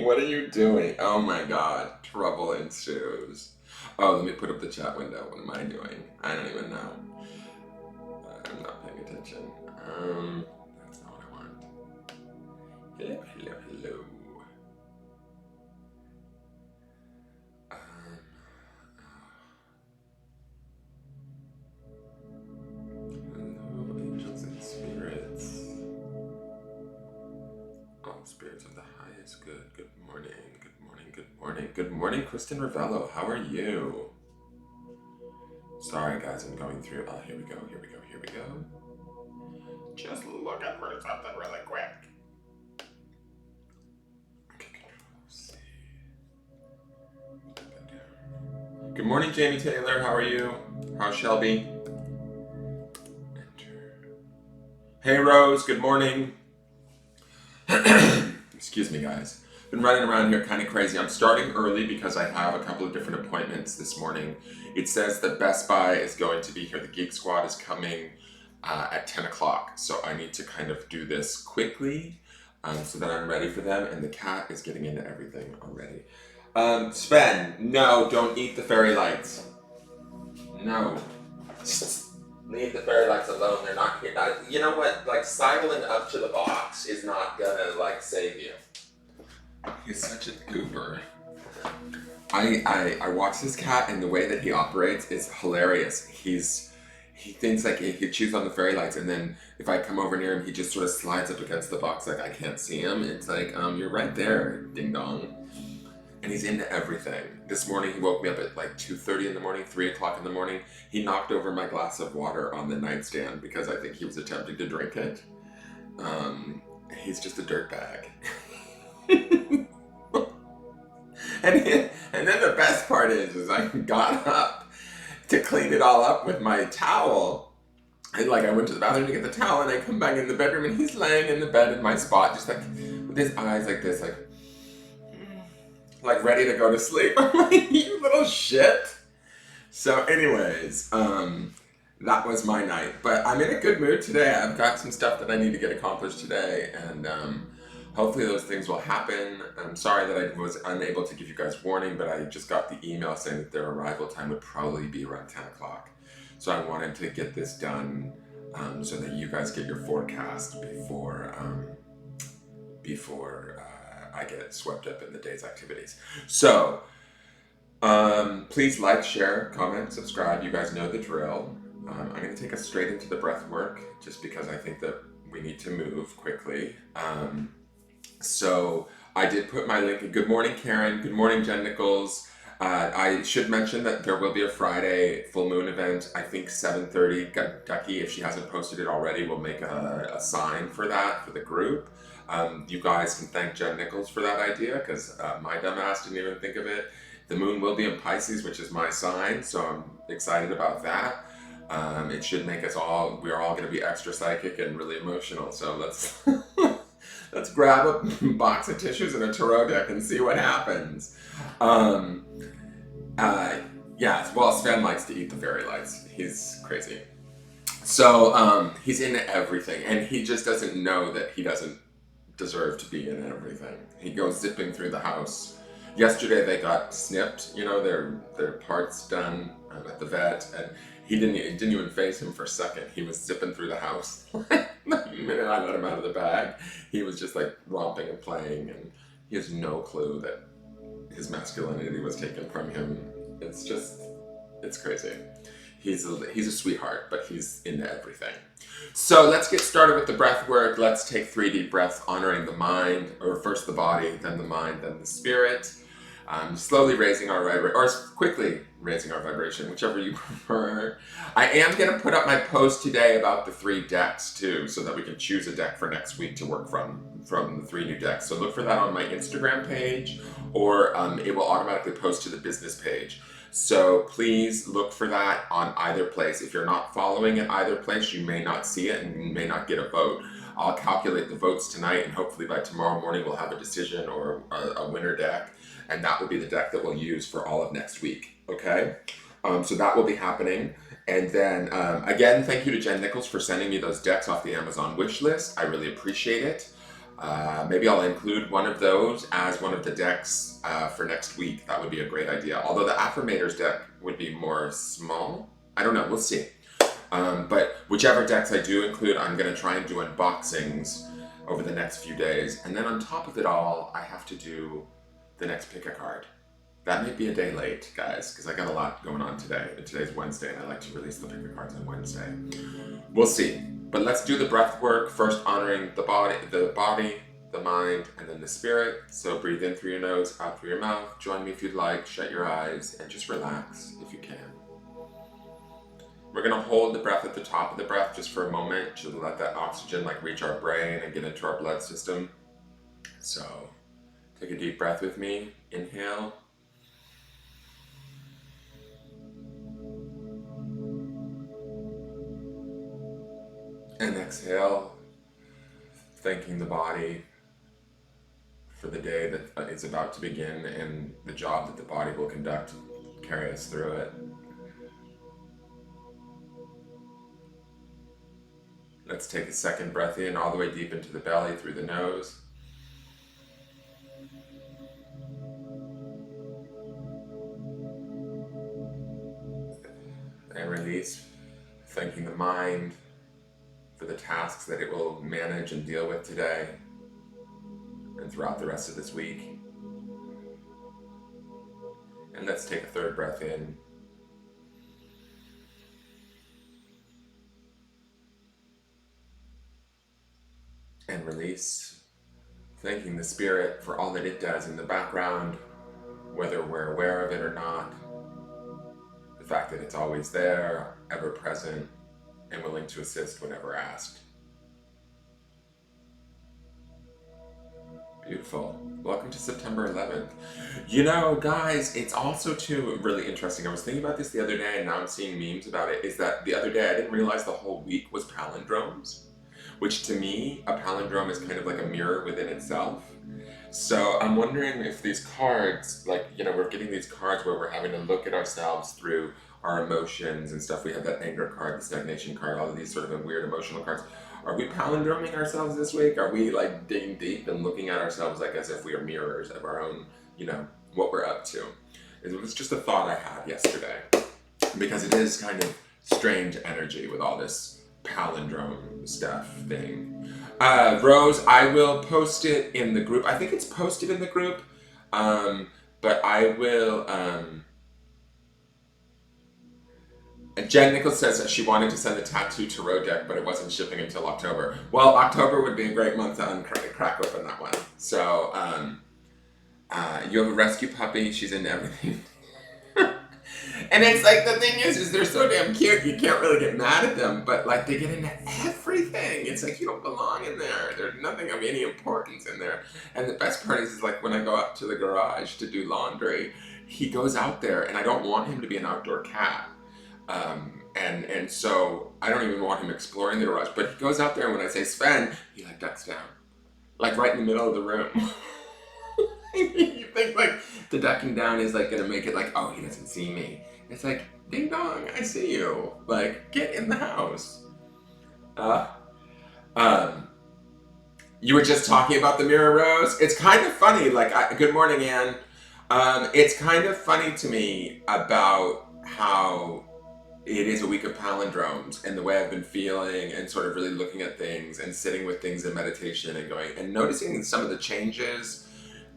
What are you doing? Oh my god. Trouble ensues. Oh, let me put up the chat window. What am I doing? I don't even know. I'm not paying attention. That's not what I want. Hello, hello, hello. Um, hello, angels and spirits. All spirits of the highest good. Good morning, good morning, good morning. Good morning, Kristen Ravello. How are you? Sorry, guys, I'm going through. Oh, here we go, here we go, here we go. Just looking for something really quick. Okay, let's see. Good morning, Jamie Taylor. How are you? How's Shelby? Enter. Hey, Rose. Good morning. Excuse me, guys. Been running around here kind of crazy. I'm starting early because I have a couple of different appointments this morning. It says that Best Buy is going to be here. The Geek Squad is coming at 10 o'clock. So I need to kind of do this quickly so that I'm ready for them. And the cat is getting into everything already. Sven, no, don't eat the fairy lights. No. Leave the fairy lights alone. They're not here. You know what? Like, sidling up to the box is not gonna, like, save you. He's such a goober. I watch this cat, and the way that he operates is hilarious. He thinks like he chews on the fairy lights, and then if I come over near him, he just sort of slides up against the box like I can't see him. It's like, you're right there, ding dong. And he's into everything. This morning he woke me up at like 2:30 in the morning, 3 o'clock in the morning. He knocked over my glass of water on the nightstand because I think he was attempting to drink it. He's just a dirtbag. And then the best part is I got up to clean it all up with my towel. And like I went to the bathroom to get the towel, and I come back in the bedroom, and he's laying in the bed in my spot, just like with his eyes like this, like ready to go to sleep. I'm like, you little shit. So anyways, that was my night. But I'm in a good mood today. I've got some stuff that I need to get accomplished today, and hopefully those things will happen. I'm sorry that I was unable to give you guys warning, but I just got the email saying that their arrival time would probably be around 10 o'clock. So I wanted to get this done so that you guys get your forecast before I get swept up in the day's activities. So please like, share, comment, subscribe. You guys know the drill. I'm going to take us straight into the breath work just because I think that we need to move quickly. So I did put my link in. Good morning, Karen. Good morning, Jen Nichols. I should mention that there will be a Friday full moon event. I think 7:30. Ducky, if she hasn't posted it already, will make a sign for that for the group. You guys can thank Jen Nichols for that idea because my dumbass didn't even think of it. The moon will be in Pisces, which is my sign, so I'm excited about that. It should make us all, we're all going to be extra psychic and really emotional. So let's let's grab a box of tissues and a tarot deck and see what happens. Yeah, well, Sven likes to eat the fairy lights. He's crazy. So he's into everything, and he just doesn't know that he doesn't deserve to be in everything. He goes zipping through the house. Yesterday they got snipped, their parts done at the vet, and it didn't even faze him for a second. He was zipping through the house. The minute I let him out of the bag, he was just like romping and playing, and he has no clue that his masculinity was taken from him. It's crazy. He's a sweetheart, but he's into everything. So let's get started with the breath work. Let's take 3 deep breaths, honoring the mind, or first the body, then the mind, then the spirit. Slowly raising our vibration, or quickly raising our vibration, whichever you prefer. I am going to put up my post today about the 3 decks too, so that we can choose a deck for next week to work from the 3 new decks. So look for that on my Instagram page, or it will automatically post to the business page. So please look for that on either place. If you're not following at either place, you may not see it and you may not get a vote. I'll calculate the votes tonight, and hopefully by tomorrow morning we'll have a decision or a winner deck, and that will be the deck that we'll use for all of next week. Okay? So that will be happening. And then, again, thank you to Jen Nichols for sending me those decks off the Amazon wish list. I really appreciate it. Maybe I'll include one of those as one of the decks for next week. That would be a great idea. Although the Affirmators deck would be more small. I don't know. We'll see. But whichever decks I do include, I'm going to try and do unboxings over the next few days. And then on top of it all, I have to do the next pick a card. That may be a day late, guys, because I got a lot going on today. Today's Wednesday, and I like to release the pick a cards on Wednesday. We'll see. But let's do the breath work, first honoring the body, the mind, and then the spirit. So breathe in through your nose, out through your mouth. Join me if you'd like. Shut your eyes and just relax if you can. We're going to hold the breath at the top of the breath just for a moment to let that oxygen reach our brain and get into our blood system. So take a deep breath with me. Inhale. And exhale, thanking the body for the day that is about to begin and the job that the body will conduct, carry us through it. Let's take a second breath in, all the way deep into the belly through the nose. And release, thanking the mind for the tasks that it will manage and deal with today and throughout the rest of this week. And let's take a third breath in. And release, thanking the spirit for all that it does in the background, whether we're aware of it or not. The fact that it's always there, ever present, and willing to assist whenever asked. Beautiful. Welcome to September 11th. You know, guys, it's also too really interesting. I was thinking about this the other day, and now I'm seeing memes about it, is that the other day I didn't realize the whole week was palindromes, which to me, a palindrome is kind of like a mirror within itself. So I'm wondering if these cards, we're getting these cards where we're having to look at ourselves through our emotions and stuff. We have that anger card, the stagnation card, all of these sort of weird emotional cards. Are we palindroming ourselves this week? Are we digging deep and looking at ourselves as if we are mirrors of our own, what we're up to? It was just a thought I had yesterday, because it is kind of strange energy with all this palindrome stuff thing. Rose, I will post it in the group. I think it's posted in the group, but I will... Jen Nichols says that she wanted to send the tattoo tarot deck, but it wasn't shipping until October. Well, October would be a great month to crack open that one. So, you have a rescue puppy. She's into everything. And it's the thing is they're so damn cute, you can't really get mad at them, but they get into everything. It's you don't belong in there. There's nothing of any importance in there. And the best part is when I go out to the garage to do laundry, he goes out there, and I don't want him to be an outdoor cat. And so I don't even want him exploring the garage, but he goes out there, and when I say Sven, he ducks down, right in the middle of the room. You think the ducking down is gonna make it oh, he doesn't see me. It's ding dong, I see you. Get in the house. You were just talking about the mirror, Rose. It's kind of funny. Good morning, Anne. It's kind of funny to me about how it is a week of palindromes and the way I've been feeling and sort of really looking at things and sitting with things in meditation and going and noticing some of the changes,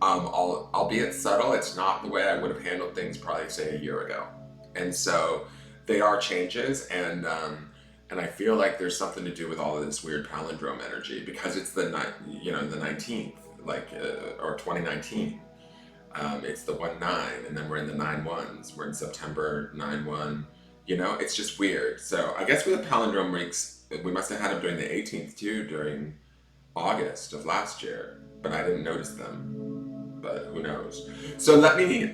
albeit subtle. It's not the way I would have handled things probably say a year ago. And so they are changes, and I feel there's something to do with all of this weird palindrome energy, because it's the 19th, or 2019. It's the 1-9, and then we're in the 9-1s. We're in September 9-1. It's just weird. So I guess with the palindrome weeks, we must have had them during the 18th too, during August of last year, but I didn't notice them. But who knows? So let me,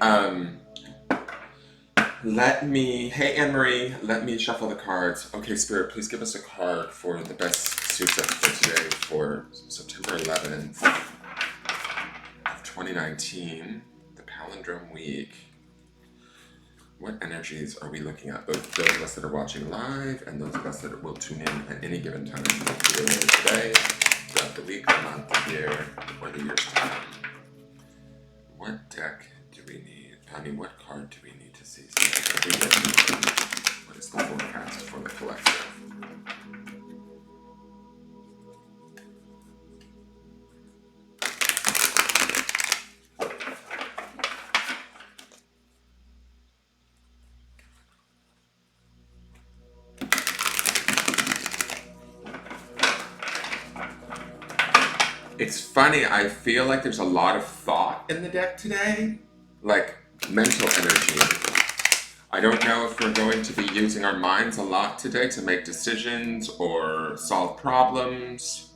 hey Anne-Marie, let me shuffle the cards. Okay, Spirit, please give us a card for the best suits for today for September 11th of 2019, the palindrome week. What energies are we looking at? Both those of us that are watching live and those of us that will tune in at any given time today. the week, the month, the year, or the year's time. What deck do we need? I mean, what card do we need to see? What is the forecast for the collective? It's funny, I feel like there's a lot of thought in the deck today, like mental energy. I don't know if we're going to be using our minds a lot today to make decisions or solve problems.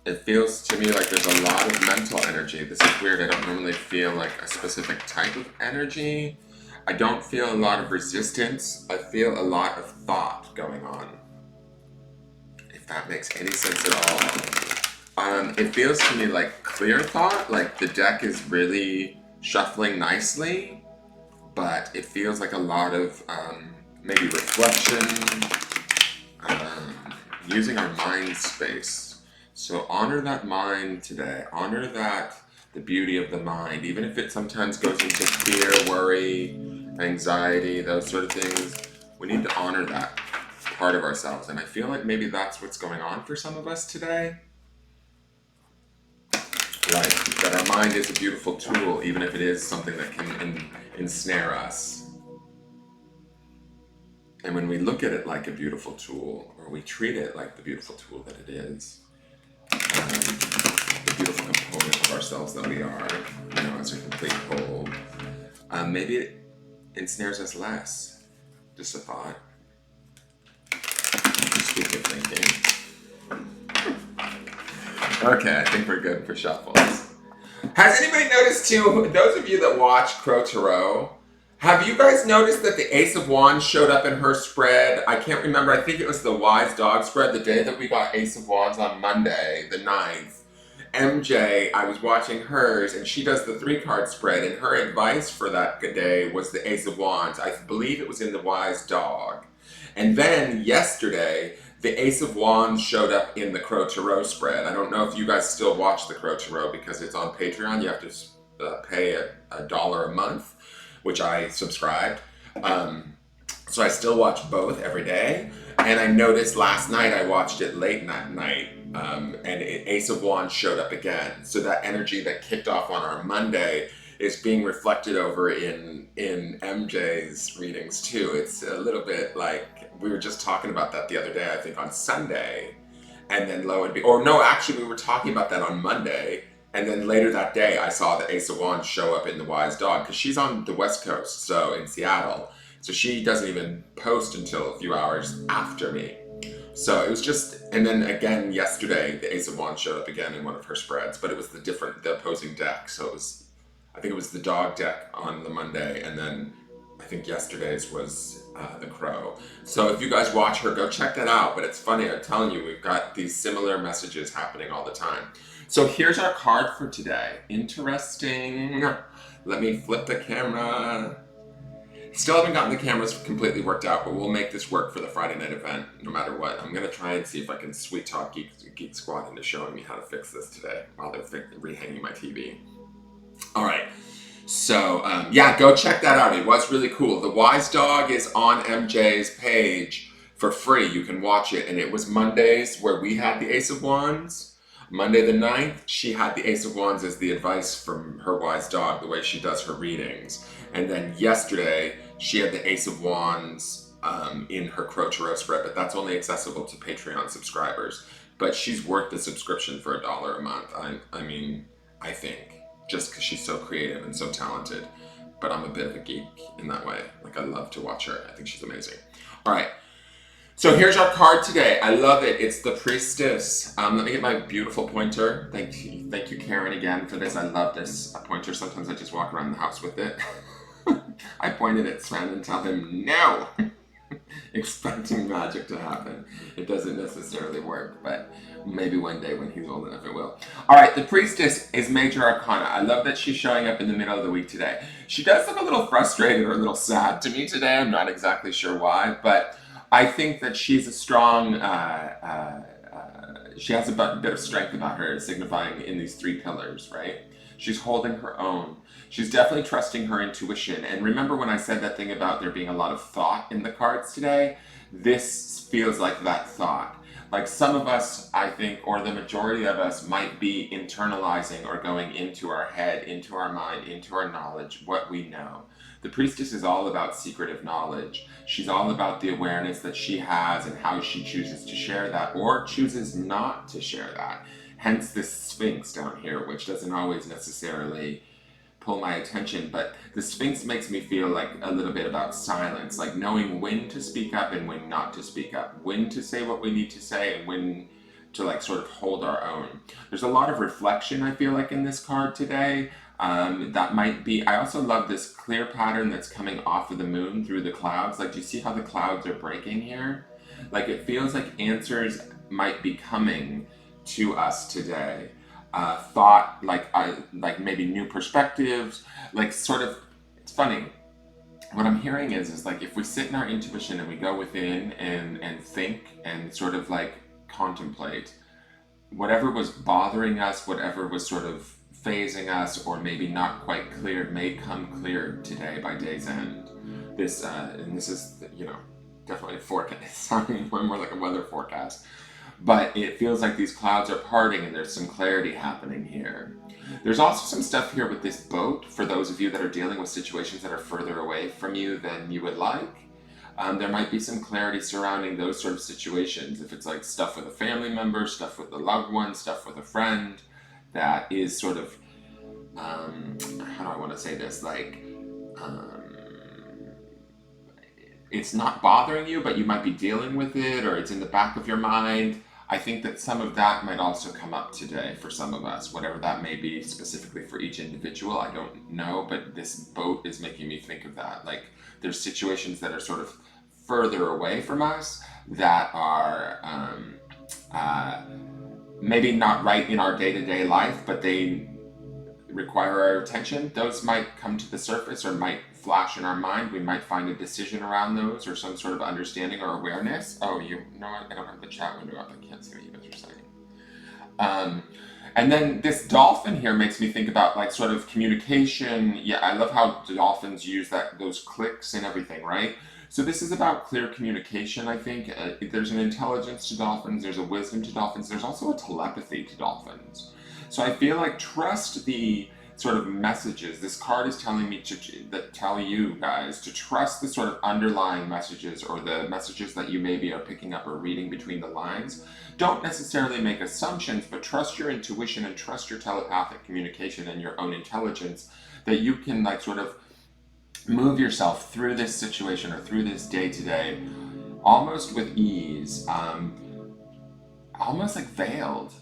It feels to me like there's a lot of mental energy. This is weird, I don't normally feel like a specific type of energy. I don't feel a lot of resistance, I feel a lot of thought going on. If that makes any sense at all. It feels to me like clear thought, like the deck is really shuffling nicely, but it feels like a lot of maybe reflection, using our mind space. So honor that mind today, honor that, the beauty of the mind, even if it sometimes goes into fear, worry, anxiety, those sort of things, we need to honor that part of ourselves. And I feel like maybe that's what's going on for some of us today. Like, that our mind is a beautiful tool, even if it is something that can ensnare us. And when we look at it like a beautiful tool, or we treat it like the beautiful tool that it is, the beautiful component of ourselves that we are, as a complete whole, maybe it ensnares us less. Just a thought. Speak of thinking. Okay, I think we're good for shuffles. Has anybody noticed too, those of you that watch Crow Tarot, have you guys noticed that the Ace of Wands showed up in her spread? I can't remember, I think it was the Wise Dog spread, the day that we got Ace of Wands on Monday, the 9th. MJ, I was watching hers, and she does the 3-card spread, and her advice for that day was the Ace of Wands. I believe it was in the Wise Dog. And then yesterday, the Ace of Wands showed up in the Crow Tarot spread. I don't know if you guys still watch the Crow Tarot because it's on Patreon. You have to pay $1 a month, which I subscribed. So I still watch both every day. And I noticed last night I watched it late that night, and Ace of Wands showed up again. So that energy that kicked off on our Monday is being reflected over in MJ's readings too. It's a little bit like, we were just talking about that the other day, I think on Sunday, and then actually we were talking about that on Monday, and then later that day I saw the Ace of Wands show up in the Wise Dog, because she's on the West Coast, so in Seattle, so she doesn't even post until a few hours after me. So it was just, and then again yesterday, the Ace of Wands showed up again in one of her spreads, but it was the opposing deck, so I think it was the dog deck on the Monday, and then I think yesterday's was the Crow. So if you guys watch her, go check that out. But it's funny, I'm telling you, we've got these similar messages happening all the time. So here's our card for today. Interesting. Let me flip the camera. Still haven't gotten the cameras completely worked out, but we'll make this work for the Friday night event, no matter what. I'm going to try and see if I can sweet talk Geek Squad into showing me how to fix this today while they're rehanging my TV. All right. So, go check that out. It was really cool. The Wise Dog is on MJ's page for free. You can watch it. And it was Mondays where we had the Ace of Wands. Monday the 9th, she had the Ace of Wands as the advice from her Wise Dog, the way she does her readings. And then yesterday, she had the Ace of Wands in her Crow Tarot spread, but that's only accessible to Patreon subscribers. But she's worth the subscription for $1 a month. I think. Just because she's so creative and so talented. But I'm a bit of a geek in that way. Like, I love to watch her. I think she's amazing. All right. So here's our card today. I love it. It's the Priestess. Let me get my beautiful pointer. Thank you, Karen, again for this. I love this pointer. Sometimes I just walk around the house with it. I point it at Sven and tell him, no! Expecting magic to happen. It doesn't necessarily work, but maybe one day when he's old enough it will. All right, the Priestess is Major Arcana. I love that she's showing up in the middle of the week today. She does look a little frustrated or a little sad to me today. I'm not exactly sure why, but I think that she's a strong, she has a bit of strength about her, signifying in these three pillars, right? She's holding her own. She's definitely trusting her intuition. And remember when I said that thing about there being a lot of thought in the cards today? This feels like that thought. Like some of us, I think, or the majority of us might be internalizing or going into our head, into our mind, into our knowledge, what we know. The priestess is all about secretive knowledge. She's all about the awareness that she has and how she chooses to share that or chooses not to share that. Hence this Sphinx down here, which doesn't always necessarily pull my attention, but the Sphinx makes me feel like a little bit about silence, like knowing when to speak up and when not to speak up, when to say what we need to say and when to like sort of hold our own. There's a lot of reflection, I feel like, in this card today. That might be, I also love this clear pattern that's coming off of the moon through the clouds. Like, do you see how the clouds are breaking here? Like, it feels like answers might be coming to us today. Thought, like maybe new perspectives, like sort of, it's funny. What I'm hearing is like if we sit in our intuition and we go within and think and sort of like contemplate, whatever was bothering us, whatever was sort of phasing us or maybe not quite clear may come clear today by day's end. And this is, definitely a forecast, sounding more like a weather forecast. But it feels like these clouds are parting and there's some clarity happening here. There's also some stuff here with this boat for those of you that are dealing with situations that are further away from you than you would like. There might be some clarity surrounding those sort of situations. If it's like stuff with a family member, stuff with a loved one, stuff with a friend, that is sort of, how do I want to say this? Like, it's not bothering you, but you might be dealing with it, or it's in the back of your mind. I think that some of that might also come up today for some of us, whatever that may be specifically for each individual. I don't know, but this boat is making me think of that. Like, there's situations that are sort of further away from us that are maybe not right in our day-to-day life, but they require our attention. Those might come to the surface or might flash in our mind. We might find a decision around those or some sort of understanding or awareness. Oh, you know what? I don't have the chat window up. I can't see what you guys are saying. And then this dolphin here makes me think about like sort of communication. Yeah, I love how dolphins use those clicks and everything, right? So this is about clear communication, I think. There's an intelligence to dolphins. There's a wisdom to dolphins. There's also a telepathy to dolphins. So I feel like trust the sort of messages. This card is telling me that tell you guys to trust the sort of underlying messages or the messages that you maybe are picking up or reading between the lines. Don't necessarily make assumptions, but trust your intuition and trust your telepathic communication and your own intelligence that you can like sort of move yourself through this situation or through this day to day almost with ease, almost like veiled,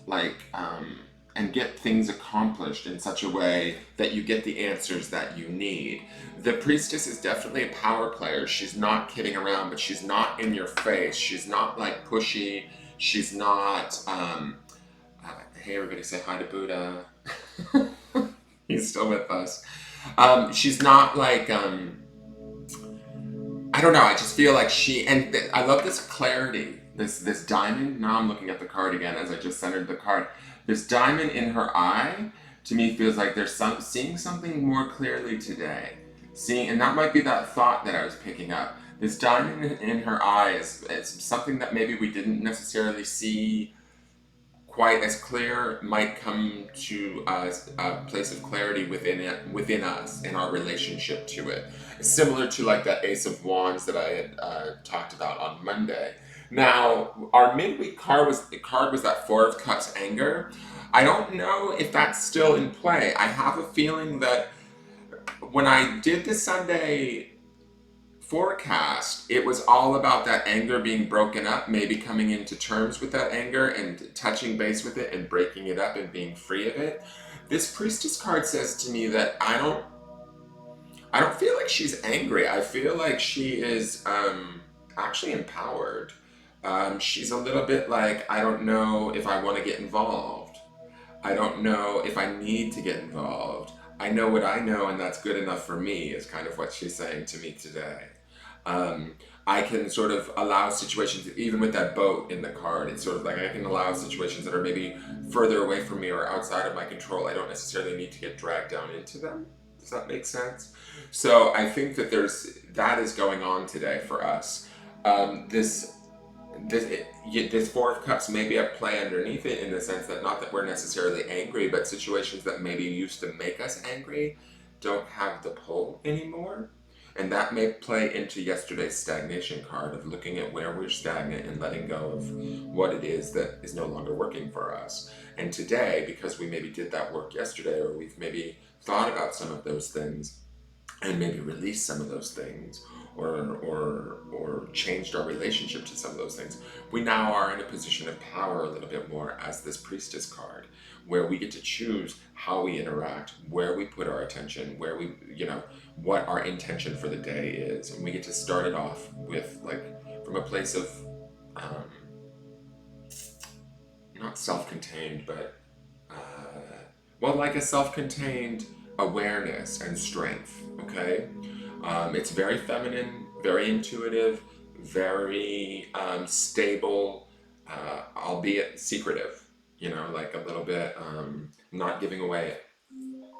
and get things accomplished in such a way that you get the answers that you need. The priestess is definitely a power player. She's not kidding around, but she's not in your face. She's not like pushy. She's not, hey everybody say hi to Buddha. He's still with us. She's not like, I don't know, I just feel like I love this clarity, this diamond. Now I'm looking at the card again as I just centered the card. This diamond in her eye, to me, feels like there's seeing something more clearly today. And that might be that thought that I was picking up. This diamond in her eye is something that maybe we didn't necessarily see quite as clear, might come to us a place of clarity within us, in our relationship to it. Similar to like that Ace of Wands that I had talked about on Monday. Now, our midweek card was that Four of Cups, anger. I don't know if that's still in play. I have a feeling that when I did the Sunday forecast, it was all about that anger being broken up, maybe coming into terms with that anger and touching base with it and breaking it up and being free of it. This Priestess card says to me that I don't feel like she's angry. I feel like she is actually empowered. She's a little bit like, I don't know if I want to get involved. I don't know if I need to get involved. I know what I know and that's good enough for me, is kind of what she's saying to me today. I can sort of allow situations, even with that boat in the card, it's sort of like I can allow situations that are maybe further away from me or outside of my control. I don't necessarily need to get dragged down into them. Does that make sense? So I think that that is going on today for us. This Four of Cups may be at play underneath it in the sense that not that we're necessarily angry, but situations that maybe used to make us angry don't have the pull anymore. And that may play into yesterday's stagnation card of looking at where we're stagnant and letting go of what it is that is no longer working for us. And today, because we maybe did that work yesterday, or we've maybe thought about some of those things and maybe released some of those things, or changed our relationship to some of those things, we now are in a position of power a little bit more as this priestess card, where we get to choose how we interact, where we put our attention, where we, what our intention for the day is, and we get to start it off with like from a place of um, not self-contained, but like a self-contained awareness and strength. Okay, it's very feminine, very intuitive, very stable, albeit secretive. Like a little bit not giving away.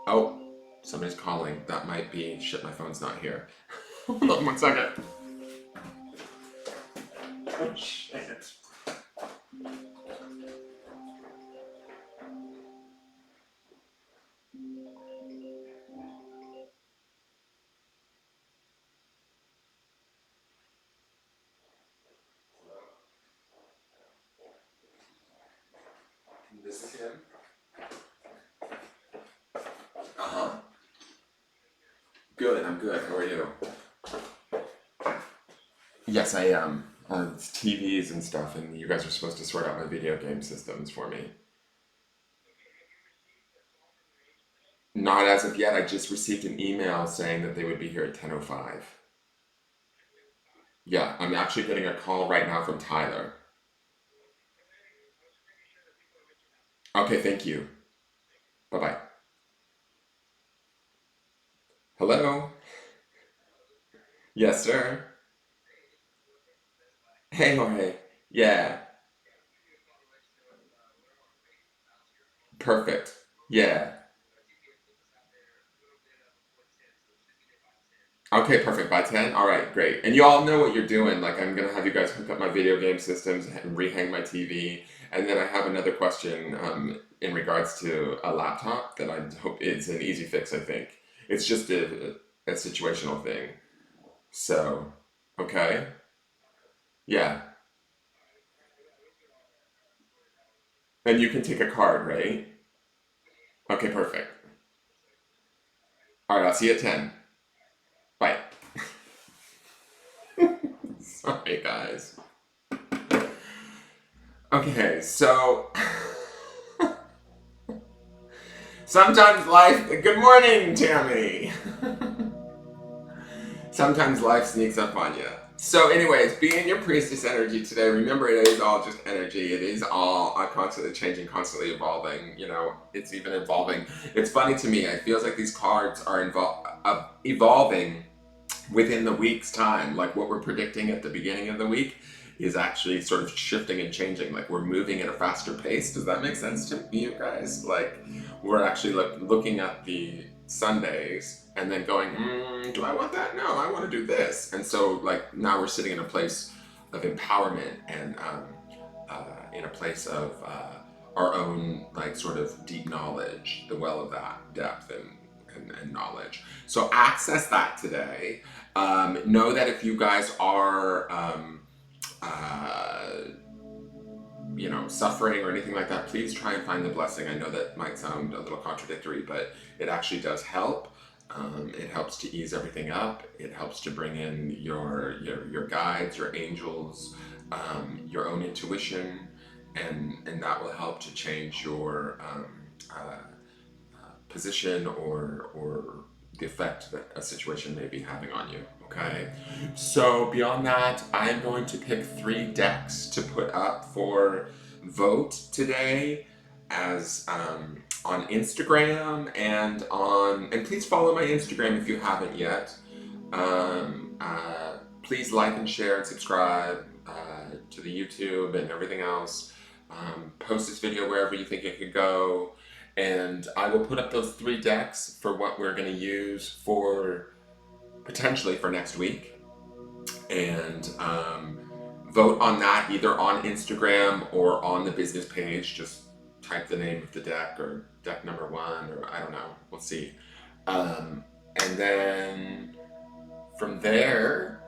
Oh, somebody's calling. That might be shit. My phone's not here. Hold on 1 second. Oh shit. This is him. Uh huh. Good. I'm good. How are you? Yes, I am. It's TVs and stuff, and you guys are supposed to sort out my video game systems for me. Not as of yet. I just received an email saying that they would be here at 10:05. Yeah, I'm actually getting a call right now from Tyler. Okay, thank you. Bye bye. Hello? Yes, sir. Hey, Jorge. Yeah, perfect. Yeah. Okay, perfect. By 10? All right, great. And you all know what you're doing. Like, I'm going to have you guys hook up my video game systems and rehang my TV. And then I have another question in regards to a laptop that I hope it's an easy fix, I think. It's just a situational thing. So, okay. Yeah. And you can take a card, right? Okay, perfect. All right, I'll see you at 10. Bye. Sorry, guys. Okay, so sometimes life. Good morning, Tammy. Sometimes life sneaks up on you. So, anyways, be in your priestess energy today. Remember, it is all just energy. It is all constantly changing, constantly evolving. It's even evolving. It's funny to me. It feels like these cards are evolving within the week's time. Like what we're predicting at the beginning of the week is actually sort of shifting and changing. Like we're moving at a faster pace. Does that make sense to you guys? Like we're actually looking at the Sundays and then going, do I want that? No, I want to do this. And so like now we're sitting in a place of empowerment and in a place of our own like sort of deep knowledge, the well of that depth and knowledge. So access that today. Know that if you guys are uh, suffering or anything like that, please try and find the blessing. I know that might sound a little contradictory, but it actually does help. It helps to ease everything up. It helps to bring in your guides, your angels, your own intuition, and that will help to change your position or the effect that a situation may be having on you. Okay, so beyond that, I'm going to pick 3 decks to put up for vote today as on Instagram and please follow my Instagram if you haven't yet. please like and share and subscribe to the YouTube and everything else. Post this video wherever you think it could go. And I will put up those 3 decks for what we're going to use for potentially for next week. And vote on that either on Instagram or on the business page. Just type the name of the deck or deck number 1 or I don't know. We'll see. And then from there,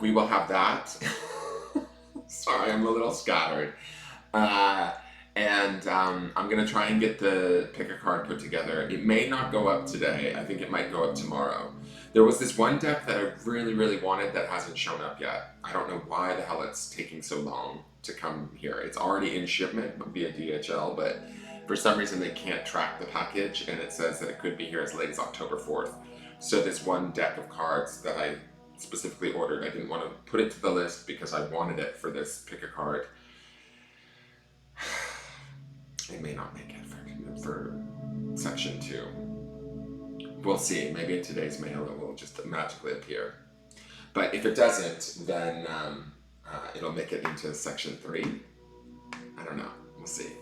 we will have that. Sorry, I'm a little scattered. I'm going to try and get the pick a card put together. It may not go up today. I think it might go up tomorrow. There was this one deck that I really, really wanted that hasn't shown up yet. I don't know why the hell it's taking so long to come here. It's already in shipment via DHL, but for some reason they can't track the package, and it says that it could be here as late as October 4th. So this one deck of cards that I specifically ordered, I didn't want to put it to the list because I wanted it for this pick a card. It may not make it for section 2. We'll see. Maybe in today's mail it will just magically appear. But if it doesn't, then it'll make it into section 3. I don't know. We'll see.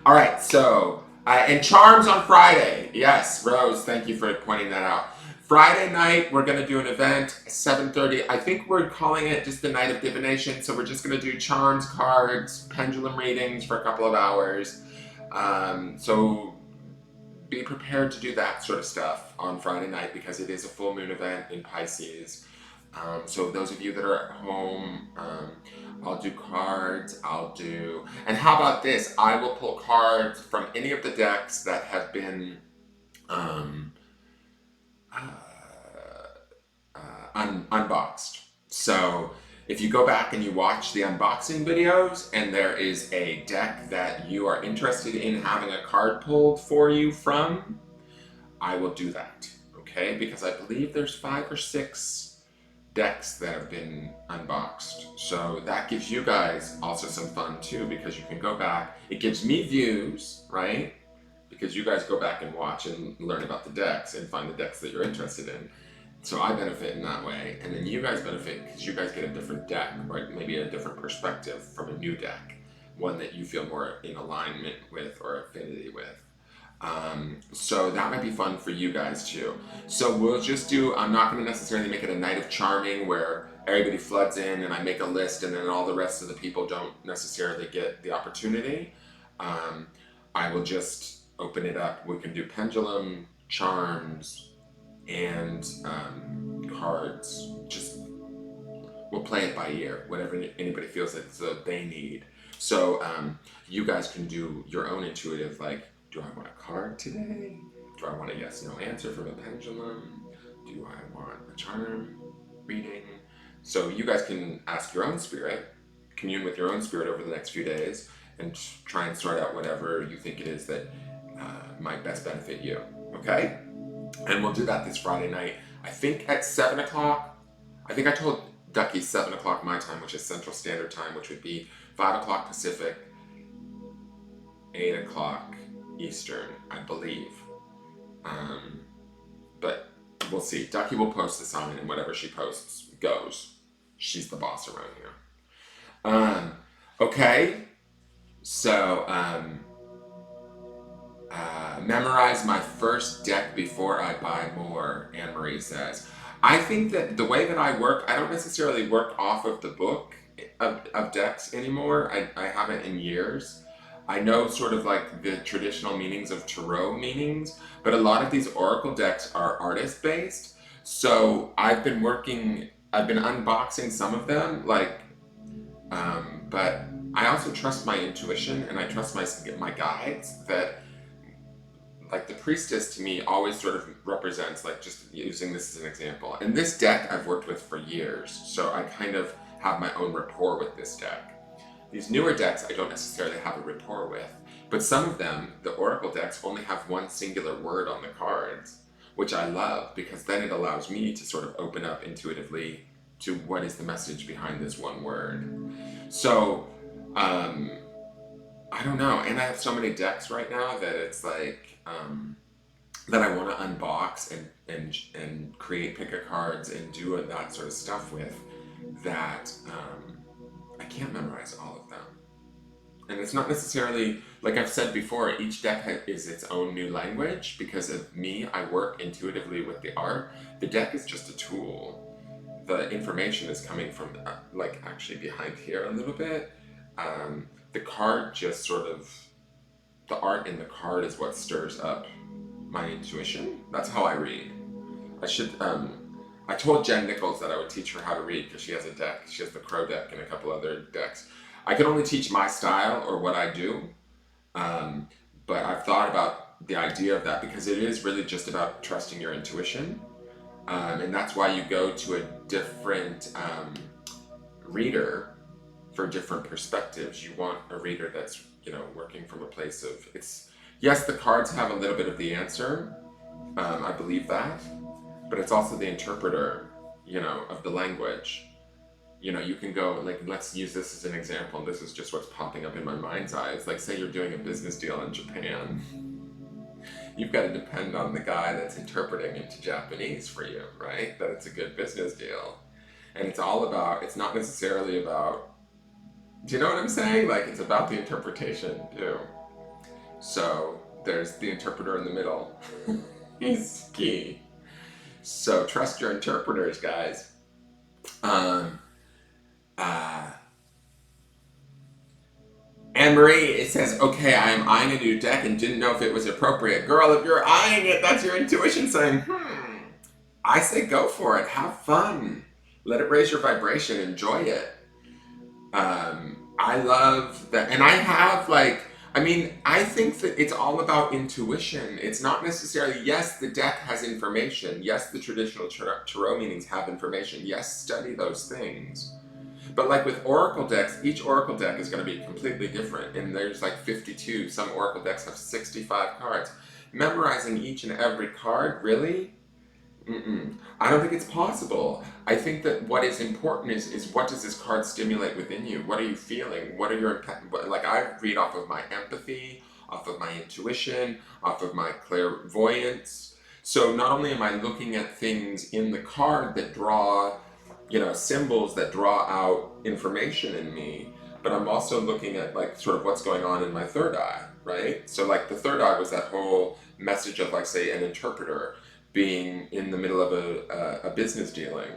All right. So, and charms on Friday. Yes, Rose, thank you for pointing that out. Friday night, we're going to do an event, 7:30. I think we're calling it just the night of divination. So we're just going to do charms, cards, pendulum readings for a couple of hours. So be prepared to do that sort of stuff on Friday night because it is a full moon event in Pisces. So those of you that are at home, I'll do cards, and how about this? I will pull cards from any of the decks that have been unboxed. So if you go back and you watch the unboxing videos and there is a deck that you are interested in having a card pulled for you from, I will do that, okay? Because I believe there's 5 or 6 decks that have been unboxed. So that gives you guys also some fun too, because you can go back. It gives me views, right? Because you guys go back and watch and learn about the decks and find the decks that you're interested in. So I benefit in that way, and then you guys benefit because you guys get a different deck, right? Maybe a different perspective from a new deck, one that you feel more in alignment with or affinity with. So that might be fun for you guys too. So we'll just do, I'm not going to necessarily make it a night of charming where everybody floods in and I make a list and then all the rest of the people don't necessarily get the opportunity. I will just open it up. We can do pendulum, charms, and cards. Just we'll play it by ear, whatever anybody feels that they need. So you guys can do your own intuitive, like, do I want a card today? Do I want a yes no answer from a pendulum? Do I want a charm reading? So you guys can ask your own spirit, commune with your own spirit over the next few days, and try and sort out whatever you think it is that might best benefit you. Okay? And we'll do that this Friday night. I think at 7 o'clock. I think I told Ducky 7 o'clock my time, which is Central Standard Time, which would be 5 o'clock Pacific, 8 o'clock Eastern, I believe. But we'll see. Ducky will post this on, and whatever she posts goes. She's the boss around here. Okay. So, memorize my first deck before I buy more, Anne-Marie says. I think that the way that I work, I don't necessarily work off of the book of decks anymore. I haven't in years. I know sort of like the traditional meanings of tarot meanings, but a lot of these oracle decks are artist-based. So I've been unboxing some of them, like, but I also trust my intuition and I trust my guides that, like, the priestess to me always sort of represents, like, just using this as an example. And this deck I've worked with for years, so I kind of have my own rapport with this deck. These newer decks I don't necessarily have a rapport with, but some of them, the oracle decks, only have one singular word on the cards, which I love because then it allows me to sort of open up intuitively to what is the message behind this one word. So, I don't know, and I have so many decks right now that it's like, that I want to unbox and create pick-a cards and do that sort of stuff with. that I can't memorize all of them. And it's not necessarily, like I've said before, each deck is its own new language. Because of me, I work intuitively with the art. The deck is just a tool. The information is coming from, like, actually behind here a little bit. The card just sort of, the art in the card is what stirs up my intuition. That's how I read. I told Jen Nichols that I would teach her how to read because she has a deck. She has the Crow deck and a couple other decks. I can only teach my style or what I do, but I've thought about the idea of that because it is really just about trusting your intuition, and that's why you go to a different reader for different perspectives. You want a reader that's, working from a place of, it's, yes, the cards have a little bit of the answer, I believe that, but it's also the interpreter, of the language. You can go, like, let's use this as an example, and this is just what's popping up in my mind's eye. It's like, say you're doing a business deal in Japan. You've got to depend on the guy that's interpreting into Japanese for you, right? That it's a good business deal. And it's not necessarily about, do you know what I'm saying? Like, it's about the interpretation, too. So, there's the interpreter in the middle. He's key. So, trust your interpreters, guys. Anne-Marie, it says, okay, I am eyeing a new deck and didn't know if it was appropriate. Girl, if you're eyeing it, that's your intuition saying, I say go for it. Have fun. Let it raise your vibration. Enjoy it. I love that. And I think that it's all about intuition. It's not necessarily, yes, the deck has information. Yes, the traditional tarot meanings have information. Yes, study those things. But like with oracle decks, each oracle deck is going to be completely different. And there's like 52. Some oracle decks have 65 cards. Memorizing each and every card, really? I don't think it's possible. I think that what is important is what does this card stimulate within you? What are you feeling? What are your, like, I read off of my empathy, off of my intuition, off of my clairvoyance. So not only am I looking at things in the card that draw, symbols that draw out information in me, but I'm also looking at, like, sort of what's going on in my third eye, right? So, like, the third eye was that whole message of, like, say, an interpreter being in the middle of a business dealing.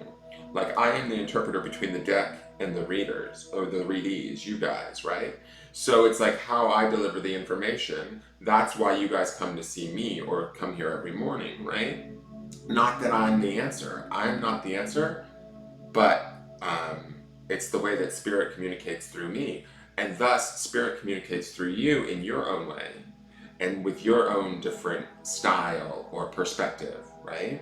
Like, I am the interpreter between the deck and the readers, or the readees, you guys, right? So it's like how I deliver the information. That's why you guys come to see me or come here every morning, right? Not that I'm the answer. I'm not the answer, but it's the way that Spirit communicates through me. And thus, Spirit communicates through you in your own way and with your own different style or perspective, right?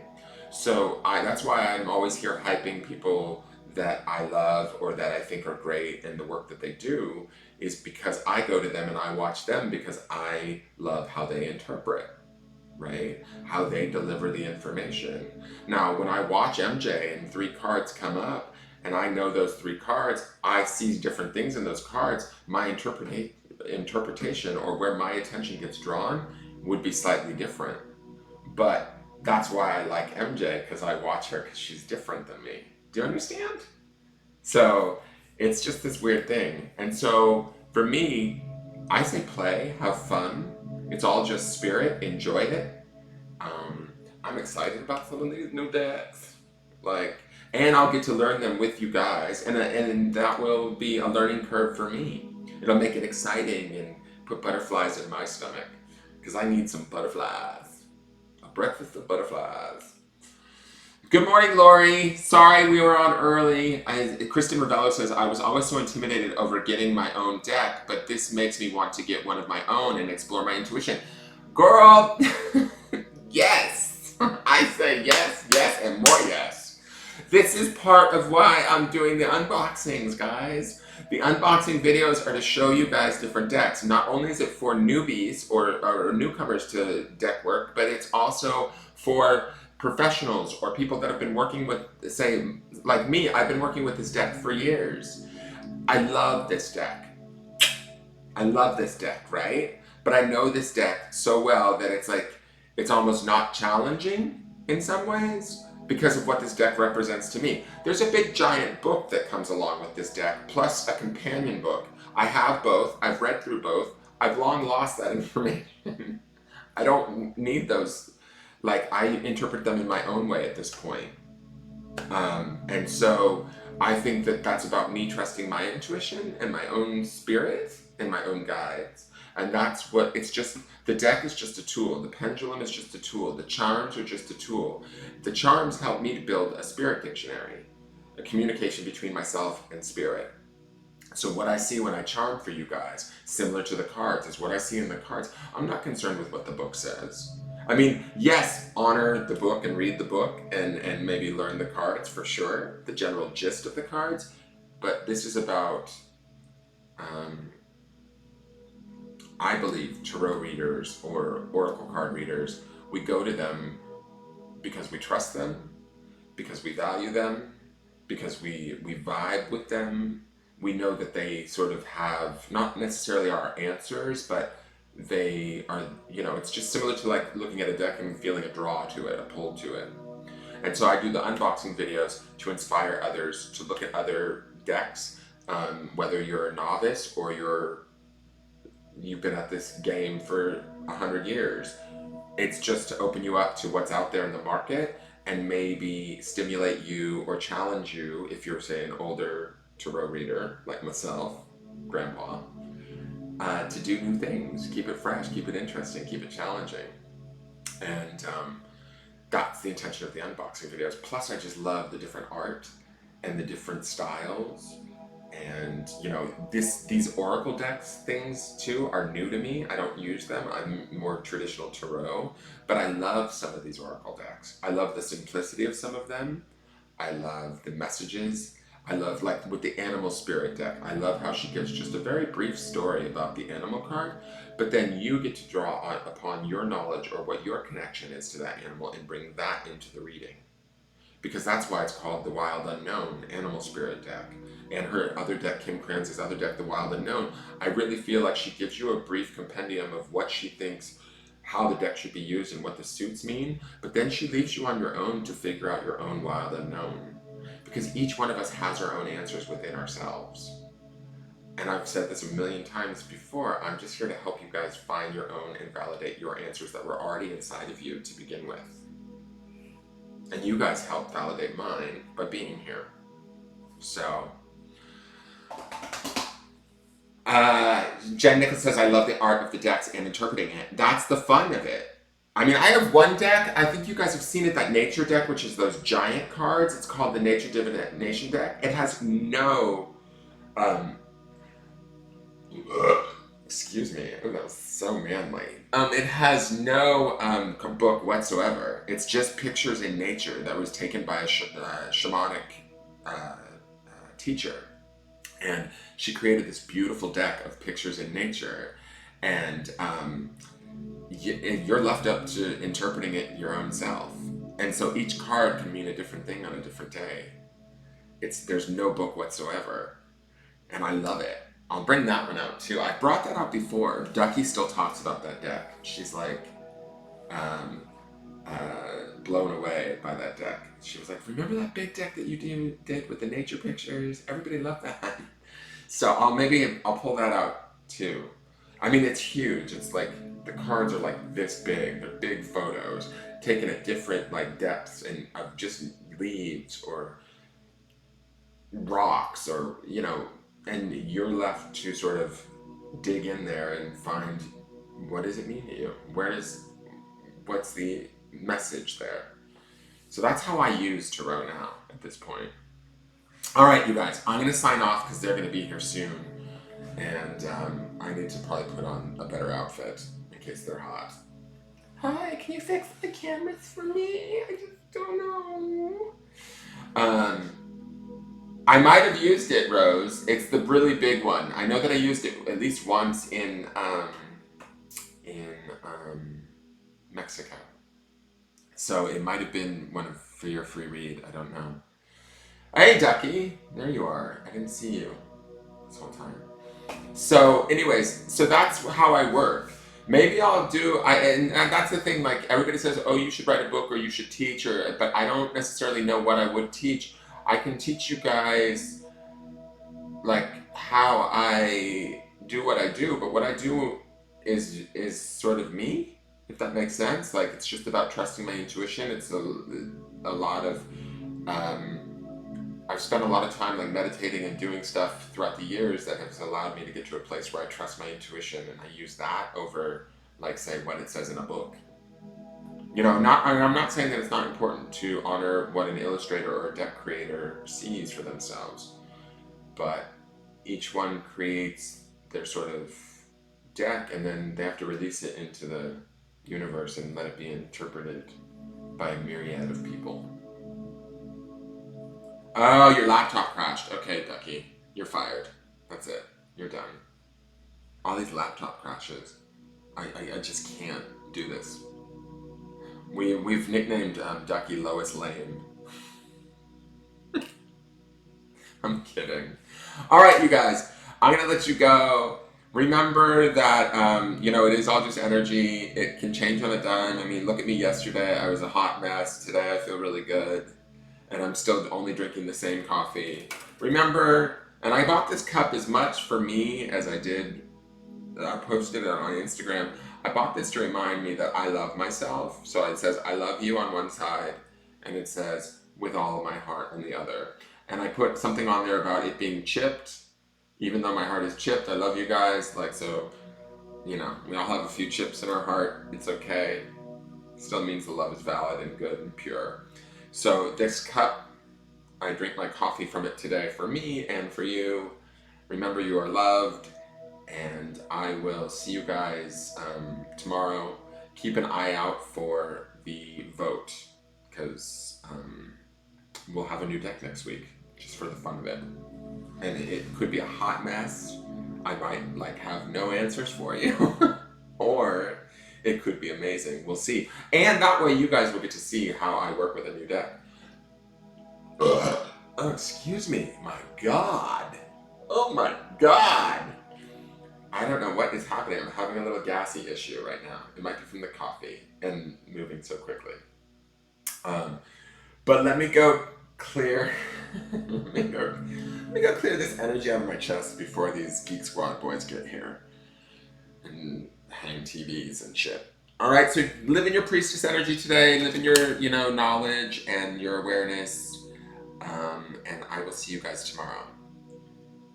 So that's why I'm always here hyping people that I love or that I think are great in the work that they do, is because I go to them and I watch them because I love how they interpret, right? How they deliver the information. Now, when I watch MJ and 3 cards come up and I know those 3 cards, I see different things in those cards. My interpretation or where my attention gets drawn would be slightly different. But that's why I like MJ, because I watch her because she's different than me. Do you understand? So it's just this weird thing. And so for me, I say play, have fun. It's all just spirit. Enjoy it. I'm excited about some of these new decks. And I'll get to learn them with you guys. And that will be a learning curve for me. It'll make it exciting and put butterflies in my stomach. Because I need some butterflies. A breakfast of butterflies. Good morning, Lori. Sorry we were on early. Kristen Ravello says, I was always so intimidated over getting my own deck, but this makes me want to get one of my own and explore my intuition. Girl, yes. I say yes, yes, and more yes. This is part of why I'm doing the unboxings, guys. The unboxing videos are to show you guys different decks. Not only is it for newbies or newcomers to deck work, but it's also for professionals or people that have been working with, say, like me, I've been working with this deck for years. I love this deck. I love this deck, right? But I know this deck so well that it's like, it's almost not challenging in some ways, because of what this deck represents to me. There's a big giant book that comes along with this deck, plus a companion book. I have both. I've read through both. I've long lost that information. I don't need those. Like, I interpret them in my own way at this point. And so I think that that's about me trusting my intuition and my own spirit and my own guides. And that's what it's just. The deck is just a tool. The pendulum is just a tool. The charms are just a tool. The charms help me to build a spirit dictionary, a communication between myself and spirit. So what I see when I charm for you guys, similar to the cards, is what I see in the cards. I'm not concerned with what the book says. I mean, yes, honor the book and read the book and maybe learn the cards for sure, the general gist of the cards. But this is about, I believe, tarot readers or oracle card readers, we go to them because we trust them, because we value them, because we vibe with them. We know that they sort of have, not necessarily our answers, but they are, it's just similar to like looking at a deck and feeling a draw to it, a pull to it. And so I do the unboxing videos to inspire others to look at other decks, whether you're a novice or you've been at this game for 100 years. It's just to open you up to what's out there in the market and maybe stimulate you or challenge you if you're, say, an older tarot reader like myself, grandpa, to do new things, keep it fresh, keep it interesting, keep it challenging. And that's the intention of the unboxing videos. Plus, I just love the different art and the different styles. And, these oracle decks things too are new to me. I don't use them. I'm more traditional tarot. But I love some of these oracle decks. I love the simplicity of some of them. I love the messages. I love, like with the animal spirit deck, I love how she gives just a very brief story about the animal card, but then you get to draw upon your knowledge or what your connection is to that animal and bring that into the reading. Because that's why it's called the Wild Unknown Animal Spirit deck. And her other deck, Kim Kranz's other deck, the Wild Unknown, I really feel like she gives you a brief compendium of what she thinks, how the deck should be used and what the suits mean, but then she leaves you on your own to figure out your own Wild Unknown. Because each one of us has our own answers within ourselves. And I've said this a million times before, I'm just here to help you guys find your own and validate your answers that were already inside of you to begin with. And you guys helped validate mine by being here. So, Jen Nichols says, I love the art of the decks and interpreting it. That's the fun of it. I mean, I have one deck, I think you guys have seen it, that nature deck, which is those giant cards. It's called the Nature Divination deck. It has no, excuse me, oh, that was so manly. It has no book whatsoever. It's just pictures in nature that was taken by a shamanic teacher. And she created this beautiful deck of pictures in nature. And you're left up to interpreting it your own self. And so each card can mean a different thing on a different day. There's no book whatsoever. And I love it. I'll bring that one out too. I brought that out before. Ducky still talks about that deck. She's like blown away by that deck. She was like, remember that big deck that you did with the nature pictures? Everybody loved that. So I'll pull that out too. I mean, it's huge. It's like, the cards are like this big. They're big photos taken at different like depths and of just leaves or rocks or, and you're left to sort of dig in there and find, what does it mean to you? What's the message there? So that's how I use tarot now at this point. All right, you guys, I'm going to sign off because they're going to be here soon. And I need to probably put on a better outfit in case they're hot. Hi, can you fix the cameras for me? I just don't know. I might have used it, Rose. It's the really big one. I know that I used it at least once in Mexico. So it might have been one for your free read. I don't know. Hey, Ducky. There you are. I didn't see you this whole time. So anyways, so that's how I work. Maybe I'll do. And that's the thing. Like everybody says, oh, you should write a book or you should teach, but I don't necessarily know what I would teach. I can teach you guys like how I do what I do, but what I do is sort of me, if that makes sense. Like it's just about trusting my intuition. It's a lot of I've spent a lot of time like meditating and doing stuff throughout the years that has allowed me to get to a place where I trust my intuition and I use that over like say what it says in a book. You know, not I'm not saying that it's not important to honor what an illustrator or a deck creator sees for themselves, but each one creates their sort of deck and then they have to release it into the universe and let it be interpreted by a myriad of people. Oh, your laptop crashed. Okay, Ducky, you're fired. That's it. You're done. All these laptop crashes. I just can't do this. We've nicknamed Ducky Lois Lane. I'm kidding. All right, you guys. I'm gonna let you go. Remember that it is all just energy. It can change on a dime. I mean, look at me yesterday. I was a hot mess. Today I feel really good, and I'm still only drinking the same coffee. Remember, and I bought this cup as much for me as I did. I posted it on Instagram. I bought this to remind me that I love myself. So it says I love you on one side, and it says with all of my heart on the other. And I put something on there about it being chipped. Even though my heart is chipped, I love you guys. Like, so, we all have a few chips in our heart. It's okay. It still means the love is valid and good and pure. So this cup, I drink my coffee from it today for me and for you. Remember, you are loved. And I will see you guys tomorrow. Keep an eye out for the vote because we'll have a new deck next week just for the fun of it. And it could be a hot mess. I might have no answers for you. Or it could be amazing. We'll see. And that way you guys will get to see how I work with a new deck. Ugh. Oh, excuse me. My God. Oh my God. I don't know what is happening. I'm having a little gassy issue right now. It might be from the coffee and moving so quickly. But let me go clear. let me go clear this energy out of my chest before these Geek Squad boys get here and hang TVs and shit. All right, so live in your priestess energy today. Live in your, knowledge and your awareness. And I will see you guys tomorrow.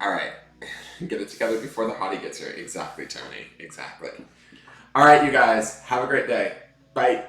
All right. Get it together before the hottie gets here. Exactly, Tony. Exactly. All right, you guys. Have a great day. Bye.